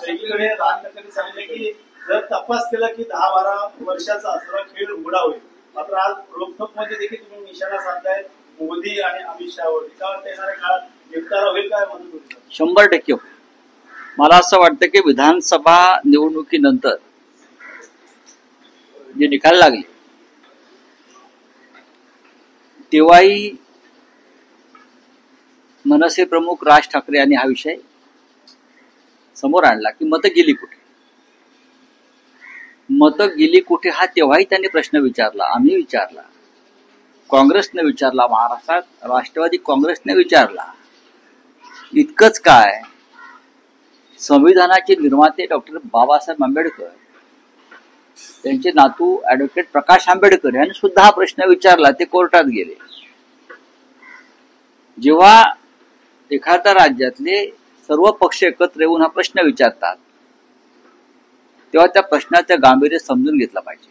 एकीकडे राज ठाकरे सांगितले की जर तपास केला की 10-12 वर्षाचा असणारा खेळ उघडा होईल, मात्र आज रोखोक मध्ये देखील तुम्ही निशाणा साधलाय मोदी आणि अमित शहावर. का येणाऱ्या काळात निपटारा होईल काय मदत होईल? 100% मला असं वाटतं की विधानसभा निवडणुकीनंतर जे निकाल लागले तेव्हाही मनसे प्रमुख राज ठाकरे यांनी हा विषय समोर आणला की मतं गेली कुठे, मतं गेली कुठे हा तेव्हाही त्यांनी प्रश्न विचारला, आम्ही विचारला, काँग्रेसने विचारला, महाराष्ट्रात राष्ट्रवादी काँग्रेसने विचारला. इतकंच काय, संविधानाचे निर्माते डॉक्टर बाबासाहेब आंबेडकर त्यांचे नातू ॲडव्होकेट प्रकाश आंबेडकर यांनी सुद्धा हा प्रश्न विचारला. ते कोर्टात गेले. जेव्हा एखाद्या राज्यातले सर्व पक्ष एकत्र येऊन हा प्रश्न विचारतात तेव्हा त्या प्रश्नाचं गांभीर्य समजून घेतलं पाहिजे.